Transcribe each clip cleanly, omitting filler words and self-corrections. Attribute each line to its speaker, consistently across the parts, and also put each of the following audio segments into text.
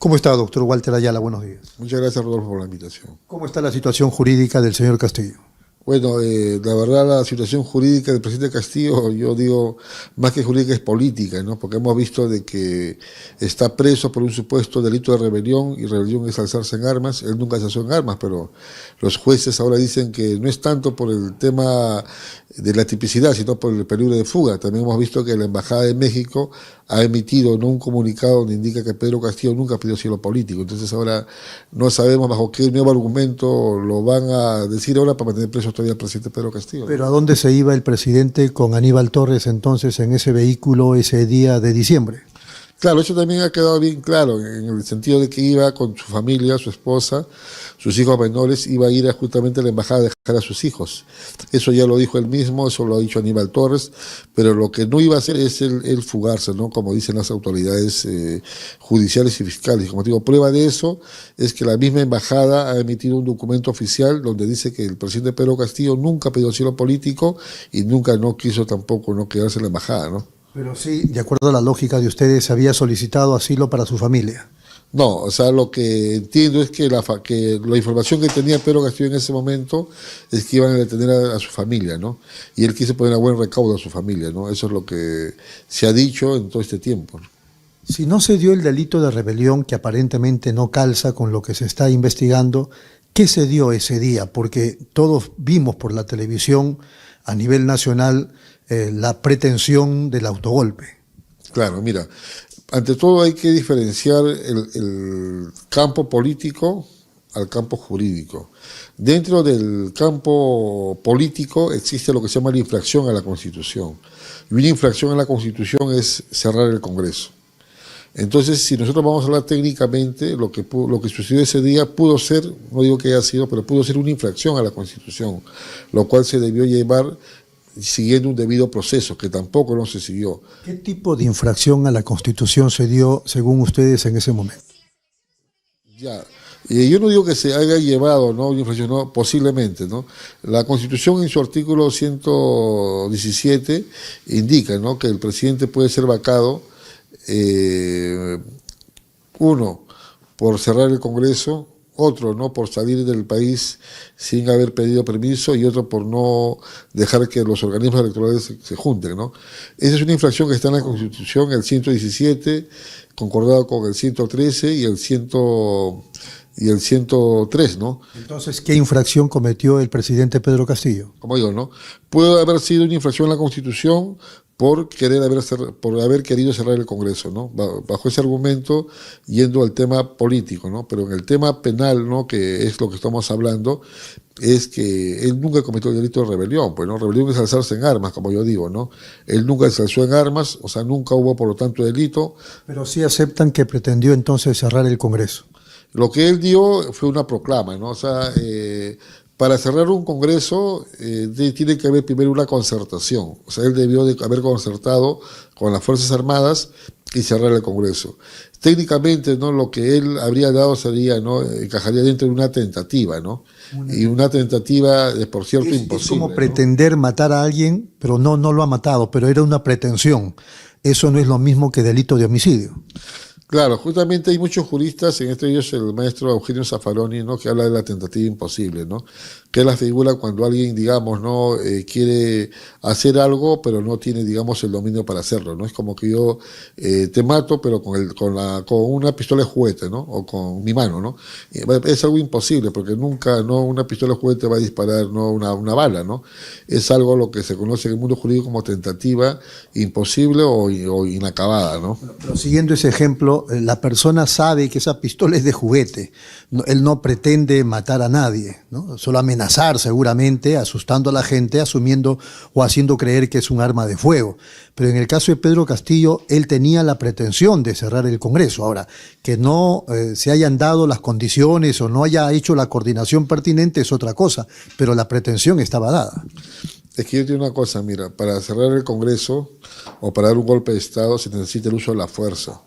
Speaker 1: ¿Cómo está, doctor Walter Ayala? Buenos días.
Speaker 2: Muchas gracias, Rodolfo, por la invitación.
Speaker 1: ¿Cómo está la situación jurídica del señor Castillo?
Speaker 2: Bueno, la verdad la situación jurídica del presidente Castillo, yo digo, más que jurídica es política, ¿no? Porque hemos visto de que está preso por un supuesto delito de rebelión, y rebelión es alzarse en armas. Él nunca se alzó en armas, pero los jueces ahora dicen que no es tanto por el tema de la tipicidad, sino por el peligro de fuga. También hemos visto que la Embajada de México ha emitido un comunicado donde indica que Pedro Castillo nunca pidió asilo político. Entonces ahora no sabemos bajo qué nuevo argumento lo van a decir ahora para mantener preso todavía al presidente Pedro Castillo.
Speaker 1: ¿Pero a dónde se iba el presidente con Aníbal Torres entonces en ese vehículo ese día de diciembre?
Speaker 2: Claro, eso también ha quedado bien claro, en el sentido de que iba con su familia, su esposa, sus hijos menores, iba a ir justamente a la embajada a dejar a sus hijos. Eso ya lo dijo él mismo, eso lo ha dicho Aníbal Torres, pero lo que no iba a hacer es el fugarse, ¿no? Como dicen las autoridades judiciales y fiscales. Como digo, prueba de eso es que la misma embajada ha emitido un documento oficial donde dice que el presidente Pedro Castillo nunca pidió asilo político y nunca no quiso tampoco no quedarse en la embajada, ¿no?
Speaker 1: Pero sí, de acuerdo a la lógica de ustedes, había solicitado asilo para su familia.
Speaker 2: No, o sea, lo que entiendo es que la información que tenía Pedro Castillo en ese momento es que iban a detener a su familia, ¿no? Y él quiso poner a buen recaudo a su familia, ¿no? Eso es lo que se ha dicho en todo este tiempo, ¿no?
Speaker 1: Si no se dio el delito de rebelión, que aparentemente no calza con lo que se está investigando, ¿qué se dio ese día? Porque todos vimos por la televisión a nivel nacional la pretensión del autogolpe.
Speaker 2: Claro, mira, ante todo hay que diferenciar el campo político al campo jurídico. Dentro del campo político existe lo que se llama la infracción a la Constitución. Y una infracción a la Constitución es cerrar el Congreso. Entonces, si nosotros vamos a hablar técnicamente, lo que sucedió ese día pudo ser, no digo que haya sido, pero pudo ser una infracción a la Constitución, lo cual se debió llevar siguiendo un debido proceso, que tampoco no se siguió.
Speaker 1: ¿Qué tipo de infracción a la Constitución se dio, según ustedes, en ese momento?
Speaker 2: Ya, yo no digo que se haya llevado, ¿no?, una infracción, no, posiblemente, ¿no? La Constitución en su artículo 117 indica, ¿no?, que el presidente puede ser vacado, uno, por cerrar el Congreso; otro, ¿no?, por salir del país sin haber pedido permiso; y otro por no dejar que los organismos electorales se junten, ¿no? Esa es una infracción que está en la Constitución, el 117, concordado con el 113 y el 103, ¿no?
Speaker 1: Entonces, ¿qué infracción cometió el presidente Pedro Castillo?
Speaker 2: Como digo, ¿no?, puede haber sido una infracción en la Constitución por haber querido cerrar el Congreso, ¿no?, bajo ese argumento, yendo al tema político, ¿no? Pero en el tema penal, ¿no?, que es lo que estamos hablando, es que él nunca cometió el delito de rebelión, pues, ¿no? Rebelión es alzarse en armas, como yo digo, ¿no? Él nunca se alzó en armas, o sea, nunca hubo, por lo tanto, delito.
Speaker 1: Pero sí aceptan que pretendió entonces cerrar el Congreso.
Speaker 2: Lo que él dio fue una proclama, ¿no? O sea, para cerrar un Congreso tiene que haber primero una concertación. O sea, él debió de haber concertado con las Fuerzas Armadas y cerrar el Congreso. Técnicamente, ¿no?, lo que él habría dado sería, ¿no?, encajaría dentro de una tentativa, ¿no? Y una tentativa, por cierto, imposible.
Speaker 1: Es como
Speaker 2: ¿no?,
Speaker 1: pretender matar a alguien, pero no lo ha matado, pero era una pretensión. Eso no es lo mismo que delito de homicidio.
Speaker 2: Claro, justamente hay muchos juristas, entre ellos el maestro Eugenio Zaffaroni, ¿no?, que habla de la tentativa imposible, ¿no?, que es la figura cuando alguien, digamos, ¿no?, quiere hacer algo, pero no tiene, digamos, el dominio para hacerlo, ¿no? Es como que yo te mato, pero con una pistola de juguete, ¿no?, o con mi mano, ¿no? Es algo imposible, porque nunca, ¿no?, una pistola de juguete va a disparar, ¿no?, una bala, ¿no? Es algo lo que se conoce en el mundo jurídico como tentativa imposible o inacabada, ¿no?
Speaker 1: Pero siguiendo ese ejemplo, la persona sabe que esa pistola es de juguete. Él no pretende matar a nadie, ¿no? Solo amenazar seguramente, asustando a la gente, asumiendo o haciendo creer que es un arma de fuego. Pero en el caso de Pedro Castillo, él tenía la pretensión de cerrar el Congreso. Ahora, que no se hayan dado las condiciones o no haya hecho la coordinación pertinente es otra cosa, pero la pretensión estaba dada.
Speaker 2: Es que yo te digo una cosa, mira, para cerrar el Congreso o para dar un golpe de Estado se necesita el uso de la fuerza.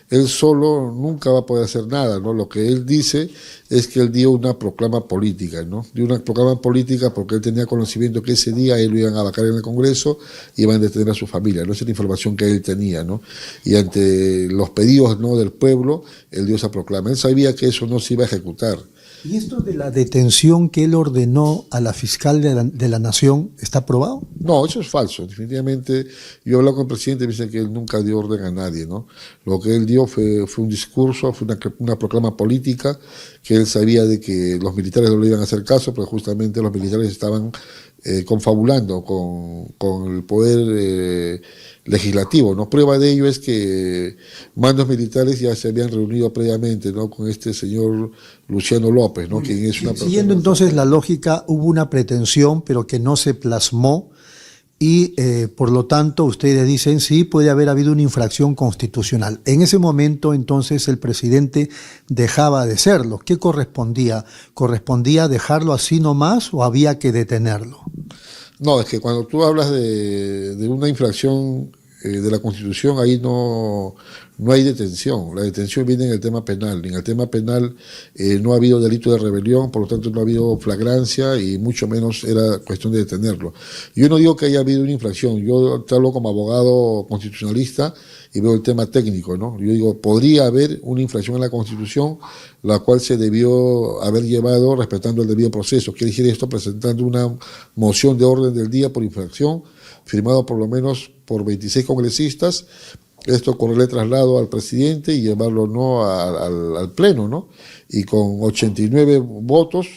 Speaker 2: él solo nunca va a poder hacer nada, ¿no? Lo que él dice es que él dio una proclama política, ¿no? Dio una proclama política porque él tenía conocimiento que ese día él lo iban a vacar en el Congreso y iban a detener a su familia, ¿no? Esa es la información que él tenía, ¿no? Y ante los pedidos, ¿no?, del pueblo, él dio esa proclama. Él sabía que eso no se iba a ejecutar.
Speaker 1: ¿Y esto de la detención que él ordenó a la fiscal de la Nación está probado?
Speaker 2: No, eso es falso. Definitivamente, yo he hablado con el presidente y me dice que él nunca dio orden a nadie, ¿no? Lo que él dio fue un discurso, fue una proclama política, que él sabía de que los militares no le iban a hacer caso, pero justamente los militares estaban confabulando con el poder legislativo, ¿no? Prueba de ello es que mandos militares ya se habían reunido previamente, ¿no?, con este señor Luciano López, ¿no?, quien es una persona...
Speaker 1: Siguiendo entonces la lógica, hubo una pretensión, pero que no se plasmó, y por lo tanto ustedes dicen sí, puede haber habido una infracción constitucional. En ese momento entonces el presidente dejaba de serlo. ¿Qué correspondía? ¿Correspondía dejarlo así nomás o había que detenerlo?
Speaker 2: No, es que cuando tú hablas de una infracción de la Constitución, ahí no hay detención. La detención viene en el tema penal. En el tema penal no ha habido delito de rebelión, por lo tanto no ha habido flagrancia y mucho menos era cuestión de detenerlo. Yo no digo que haya habido una infracción, yo te hablo como abogado constitucionalista y veo el tema técnico, ¿no? Yo digo, podría haber una infracción en la Constitución, la cual se debió haber llevado respetando el debido proceso. Quiere decir esto, presentando una moción de orden del día por infracción, firmado por lo menos por 26 congresistas, esto correrle traslado al presidente y llevarlo, ¿no?, al pleno, ¿no? Y con 89 votos,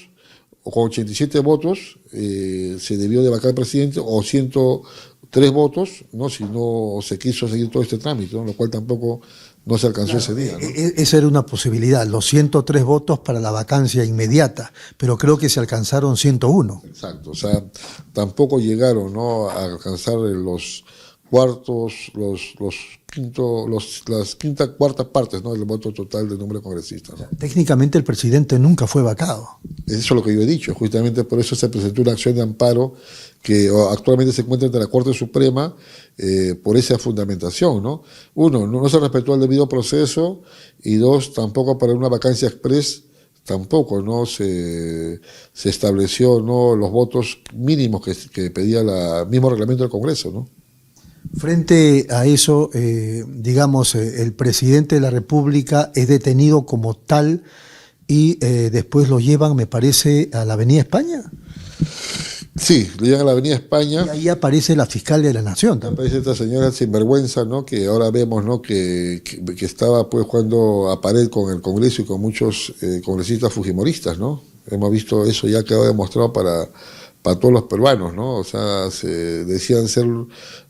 Speaker 2: o con 87 votos, se debió de vacar al presidente, o 103 votos, ¿no?, si no se quiso seguir todo este trámite, ¿no?, lo cual tampoco no se alcanzó ese día, ¿no?
Speaker 1: Esa era una posibilidad, los 103 votos para la vacancia inmediata, pero creo que se alcanzaron 101.
Speaker 2: Exacto, o sea, tampoco llegaron, ¿no?, a alcanzar los cuartos, las cuarta partes, ¿no?, del voto total del número de congresistas, ¿no?
Speaker 1: Técnicamente el presidente nunca fue vacado.
Speaker 2: Eso es lo que yo he dicho, justamente por eso se presentó una acción de amparo que actualmente se encuentra ante la Corte Suprema por esa fundamentación, ¿no? Uno, no se respetó el debido proceso, y dos, tampoco para una vacancia express, tampoco no se estableció, ¿no?, los votos mínimos que pedía el mismo reglamento del Congreso, ¿no?
Speaker 1: Frente a eso, digamos, el presidente de la República es detenido como tal y después lo llevan, me parece, a la Avenida España.
Speaker 2: Sí, lo llevan a la Avenida España.
Speaker 1: Y ahí aparece la fiscal de la Nación también.
Speaker 2: Aparece esta señora sinvergüenza, ¿no?, que ahora vemos, ¿no?, que estaba pues jugando a pared con el Congreso y con muchos congresistas fujimoristas, ¿no? Hemos visto eso, ya quedó demostrado para todos los peruanos, ¿no? O sea, se decían ser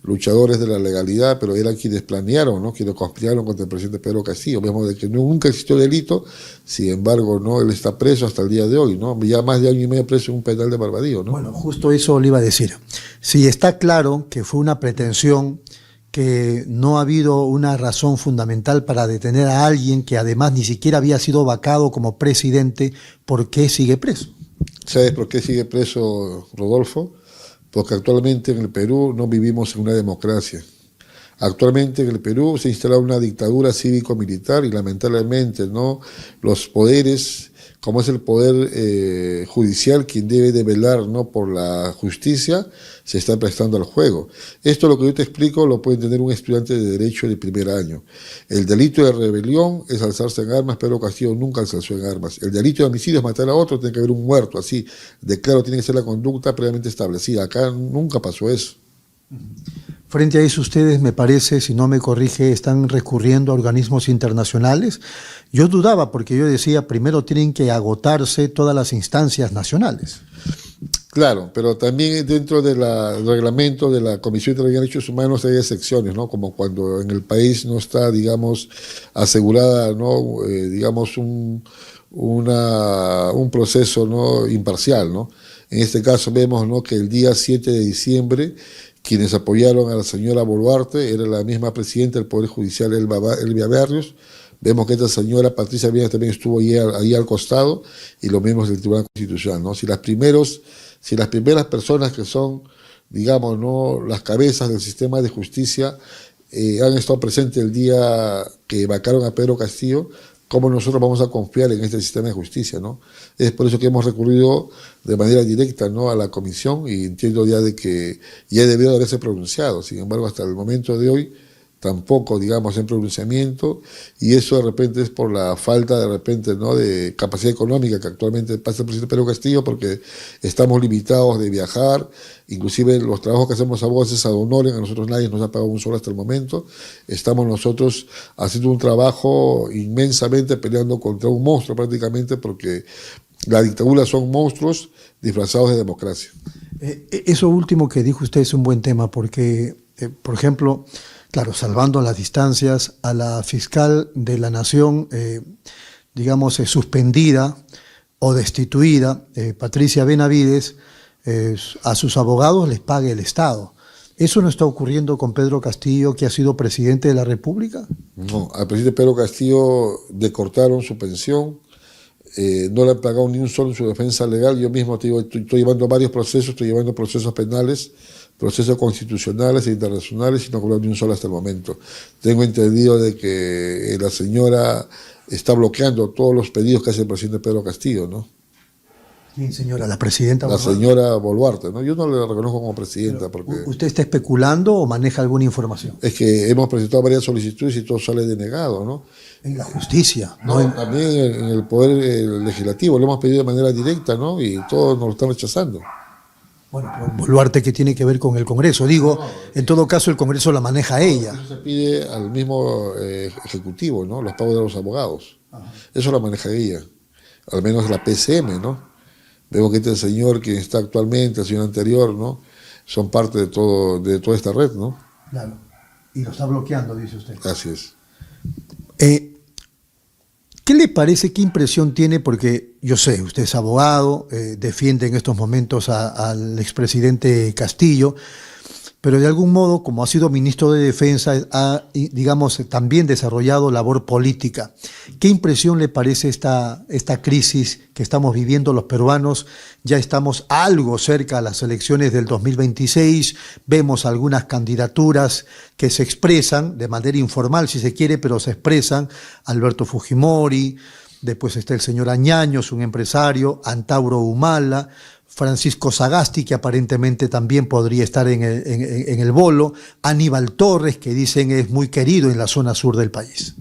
Speaker 2: luchadores de la legalidad, pero eran quienes planearon, ¿no?, quienes conspiraron contra el presidente Pedro Castillo. Vemos de que nunca existió delito, sin embargo, ¿no?, él está preso hasta el día de hoy, ¿no? Ya más de año y medio preso en un penal de Barbadillo, ¿no?
Speaker 1: Bueno, justo eso le iba a decir. Si está claro que fue una pretensión, que no ha habido una razón fundamental para detener a alguien que además ni siquiera había sido vacado como presidente, ¿por qué sigue preso?
Speaker 2: ¿Sabes por qué sigue preso, Rodolfo? Porque actualmente en el Perú no vivimos en una democracia. Actualmente en el Perú se ha instalado una dictadura cívico-militar y lamentablemente, ¿no?, los poderes, como es el poder judicial, quien debe de velar, ¿no?, por la justicia, se está prestando al juego. Esto, lo que yo te explico, lo puede entender un estudiante de Derecho de primer año. El delito de rebelión es alzarse en armas, Pedro Castillo nunca se alzó en armas. El delito de homicidio es matar a otro, tiene que haber un muerto, así de claro tiene que ser la conducta previamente establecida. Acá nunca pasó eso.
Speaker 1: Frente a eso, ustedes, me parece, si no me corrige, están recurriendo a organismos internacionales. Yo dudaba, porque yo decía, primero tienen que agotarse todas las instancias nacionales.
Speaker 2: Claro, pero también dentro del reglamento de la Comisión de Derechos Humanos hay excepciones, ¿no? Como cuando en el país no está, digamos, asegurada, ¿no?, digamos, un proceso, ¿no?, imparcial, ¿no? En este caso vemos, ¿no?, que el día 7 de diciembre quienes apoyaron a la señora Boluarte era la misma presidenta del Poder Judicial, Elvia Barrios. Vemos que esta señora Patricia Viegas también estuvo ahí al costado, y lo mismo del Tribunal Constitucional, ¿no? Si las primeras personas que son, digamos, ¿no?, las cabezas del sistema de justicia han estado presentes el día que vacaron a Pedro Castillo, ¿cómo nosotros vamos a confiar en este sistema de justicia, ¿no? Es por eso que hemos recurrido de manera directa, ¿no?, a la comisión, y entiendo ya de que ya debió haberse pronunciado. Sin embargo, hasta el momento de hoy tampoco, digamos, en pronunciamiento, y eso de repente es por la falta de repente, ¿no?, de capacidad económica que actualmente pasa el presidente Pedro Castillo, porque estamos limitados de viajar, inclusive los trabajos que hacemos a voces ad honorem, a nosotros nadie nos ha pagado un solo hasta el momento, estamos nosotros haciendo un trabajo inmensamente peleando contra un monstruo prácticamente, porque la dictadura son monstruos disfrazados de democracia.
Speaker 1: Eso último que dijo usted es un buen tema, porque, por ejemplo, claro, salvando las distancias, a la fiscal de la Nación, digamos, suspendida o destituida, Patricia Benavides, a sus abogados les pague el Estado. ¿Eso no está ocurriendo con Pedro Castillo, que ha sido presidente de la República?
Speaker 2: No, al presidente Pedro Castillo le cortaron su pensión, no le han pagado ni un solo en su defensa legal. Yo mismo te digo, estoy llevando varios procesos, estoy llevando procesos penales, procesos constitucionales e internacionales, y no he cobrado ni un solo hasta el momento. Tengo entendido de que la señora está bloqueando todos los pedidos que hace el presidente Pedro Castillo, ¿no?
Speaker 1: ¿Quién, señora? ¿La presidenta?
Speaker 2: La señora Boluarte, ¿no? Yo no le reconozco como presidenta. Porque
Speaker 1: ¿Usted está especulando o maneja alguna información?
Speaker 2: es que hemos presentado varias solicitudes y todo sale denegado, ¿no?
Speaker 1: En la justicia,
Speaker 2: no, también en el poder legislativo, lo hemos pedido de manera directa, ¿no? Y todos nos lo están rechazando.
Speaker 1: Bueno, pero Boluarte, ¿qué tiene que ver con el Congreso? Digo, en todo caso el Congreso la maneja ella.
Speaker 2: Eso se pide al mismo Ejecutivo, ¿no? Los pagos de los abogados. Ajá. Eso lo maneja ella, al menos la PCM, ¿no? Vemos que este señor que está actualmente, el señor anterior, ¿no?, son parte de toda esta red, ¿no?
Speaker 1: Claro. Y lo está bloqueando, dice usted.
Speaker 2: Así es.
Speaker 1: ¿Qué le parece, qué impresión tiene? Porque yo sé, usted es abogado, defiende en estos momentos al expresidente Castillo, pero de algún modo, como ha sido ministro de Defensa, ha, digamos, también desarrollado labor política. ¿Qué impresión le parece esta crisis que estamos viviendo los peruanos? Ya estamos algo cerca a las elecciones del 2026, vemos algunas candidaturas que se expresan de manera informal, si se quiere, pero se expresan. Alberto Fujimori, después está el señor Añaños, un empresario, Antauro Humala, Francisco Sagasti, que aparentemente también podría estar en el bolo, Aníbal Torres, que dicen es muy querido en la zona sur del país.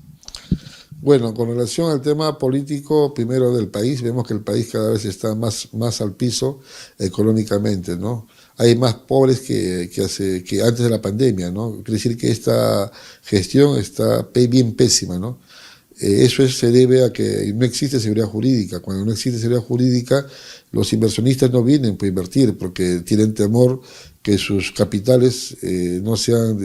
Speaker 2: Bueno, con relación al tema político, primero del país, vemos que el país cada vez está más al piso económicamente, ¿no? Hay más pobres que antes de la pandemia, ¿no? Quiere decir que esta gestión está bien pésima, ¿no? Eso se debe a que no existe seguridad jurídica. Cuando no existe seguridad jurídica, los inversionistas no vienen para invertir porque tienen temor que sus capitales no sean,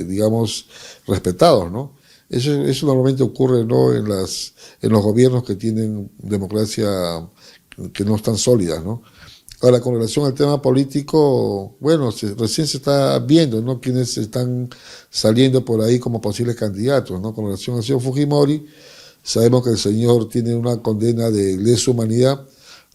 Speaker 2: digamos, respetados, ¿no? Eso normalmente ocurre, ¿no?, en los gobiernos que tienen democracia que no están sólidas, ¿no? Ahora, con relación al tema político, bueno, recién se está viendo, ¿no?, quienes están saliendo por ahí como posibles candidatos, ¿no? Con relación al señor Fujimori, sabemos que el señor tiene una condena de lesa humanidad.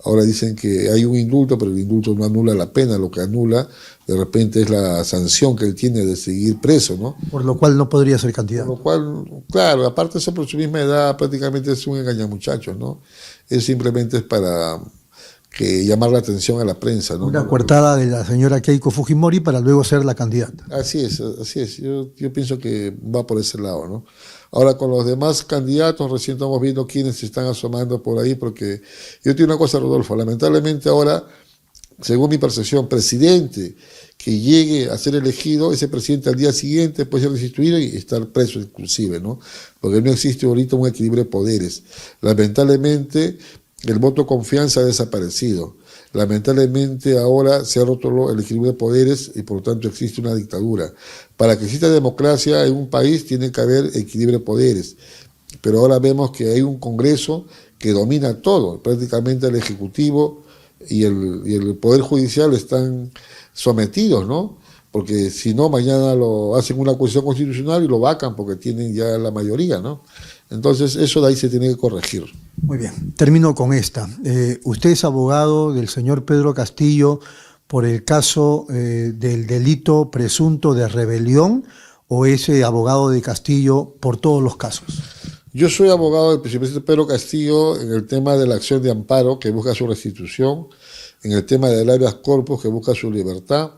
Speaker 2: Ahora dicen que hay un indulto, pero el indulto no anula la pena, lo que anula de repente es la sanción que él tiene de seguir preso, ¿no?
Speaker 1: Por lo cual no podría ser candidato.
Speaker 2: Por lo cual, claro, aparte de eso, por su misma edad, prácticamente es un engañamuchacho, ¿no? Es simplemente para que llamar la atención a la prensa, ¿no?
Speaker 1: Una coartada de la señora Keiko Fujimori para luego ser la candidata.
Speaker 2: Así es. Yo pienso que va por ese lado, ¿no? Ahora, con los demás candidatos, recién estamos viendo quiénes se están asomando por ahí, porque yo tengo una cosa, Rodolfo, lamentablemente ahora, según mi percepción, presidente que llegue a ser elegido, ese presidente al día siguiente puede ser destituido y estar preso inclusive, ¿no? Porque no existe ahorita un equilibrio de poderes. Lamentablemente, el voto de confianza ha desaparecido. Lamentablemente ahora se ha roto el equilibrio de poderes y por lo tanto existe una dictadura. Para que exista democracia en un país tiene que haber equilibrio de poderes. Pero ahora vemos que hay un Congreso que domina todo. Prácticamente el Ejecutivo y el Poder Judicial están sometidos, ¿no? Porque si no, mañana lo hacen una acusación constitucional y lo vacan porque tienen ya la mayoría, ¿no? Entonces eso de ahí se tiene que corregir.
Speaker 1: Muy bien, termino con esta. Usted es abogado del señor Pedro Castillo por el caso del delito presunto de rebelión o es abogado de Castillo por todos los casos?
Speaker 2: Yo soy abogado del presidente Pedro Castillo en el tema de la acción de amparo que busca su restitución, en el tema del habeas corpus que busca su libertad,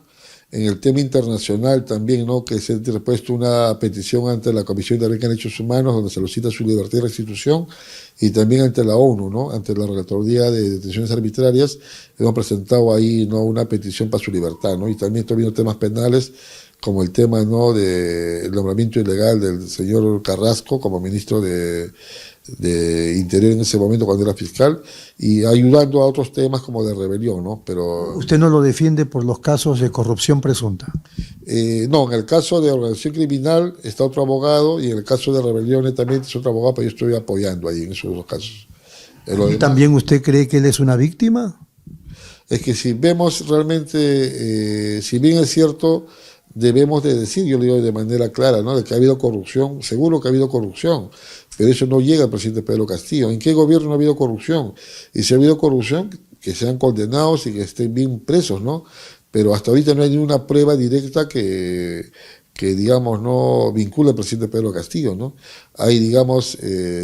Speaker 2: en el tema internacional también, ¿no?, que se ha interpuesto una petición ante la Comisión de Derechos Humanos donde se solicita su libertad y restitución, y también ante la ONU, ¿no?, ante la Relatoría de Detenciones Arbitrarias, hemos presentado ahí, ¿no?, una petición para su libertad, ¿no? Y también estoy viendo temas penales como el tema, ¿no?, del nombramiento ilegal del señor Carrasco como ministro de Interior en ese momento cuando era fiscal, y ayudando a otros temas como de rebelión, ¿no? Pero
Speaker 1: ¿Usted no lo defiende por los casos de corrupción presunta?
Speaker 2: no, en el caso de organización criminal está otro abogado, y en el caso de rebelión también es otro abogado, pero yo estoy apoyando ahí en esos dos casos.
Speaker 1: ¿Y también usted cree que él es una víctima?
Speaker 2: Es que si vemos realmente, si bien es cierto, debemos de decir, yo lo digo de manera clara, ¿no?, de que ha habido corrupción, seguro que ha habido corrupción, pero eso no llega al presidente Pedro Castillo. ¿En qué gobierno no ha habido corrupción? Y si ha habido corrupción, que sean condenados y que estén bien presos, ¿no? Pero hasta ahorita no hay ninguna prueba directa que digamos, no vincula al presidente Pedro Castillo, ¿no? Hay, digamos,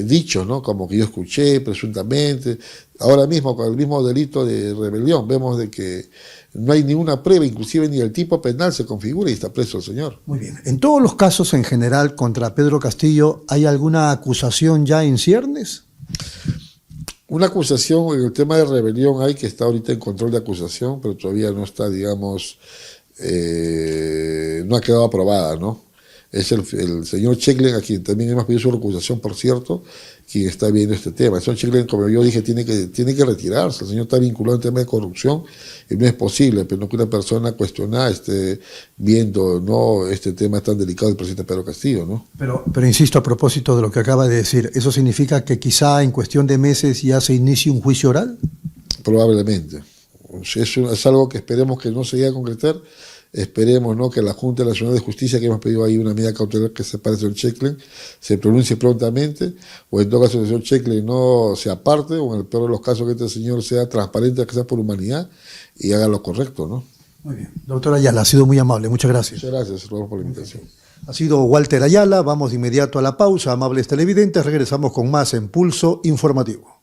Speaker 2: dichos, ¿no?, como que yo escuché presuntamente. Ahora mismo, con el mismo delito de rebelión, vemos de que no hay ninguna prueba, inclusive ni el tipo penal se configura y está preso el señor.
Speaker 1: Muy bien. En todos los casos en general contra Pedro Castillo, ¿hay alguna acusación ya en ciernes?
Speaker 2: Una acusación en el tema de rebelión hay, que está ahorita en control de acusación, pero todavía no está, digamos, no ha quedado aprobada, ¿no? Es el señor Cheklen, a quien también hemos pedido su recusación, por cierto, quien está viendo este tema. El señor Cheklen, como yo dije, tiene que retirarse. El señor está vinculado en tema de corrupción y no es posible, pero no que una persona cuestionada esté viendo, ¿no?, este tema tan delicado del presidente Pedro Castillo, ¿no? Pero
Speaker 1: insisto, a propósito de lo que acaba de decir, ¿eso significa que quizá en cuestión de meses ya se inicie un juicio oral?
Speaker 2: Probablemente. Es algo que esperemos que no se llegue a concretar. Esperemos, ¿no?, que la Junta Nacional de Justicia, que hemos pedido ahí una medida cautelar que separe al señor Cheklen, se pronuncie prontamente, o en todo caso el señor Cheklen no se aparte, o en el peor de los casos que este señor sea transparente, que sea por humanidad, y haga lo correcto, ¿no?
Speaker 1: Muy bien. Doctor Ayala, ha sido muy amable. Muchas gracias.
Speaker 2: Muchas gracias, Rodolfo, por la invitación.
Speaker 1: Ha sido Walter Ayala. Vamos de inmediato a la pausa. Amables televidentes, regresamos con más en Pulso Informativo.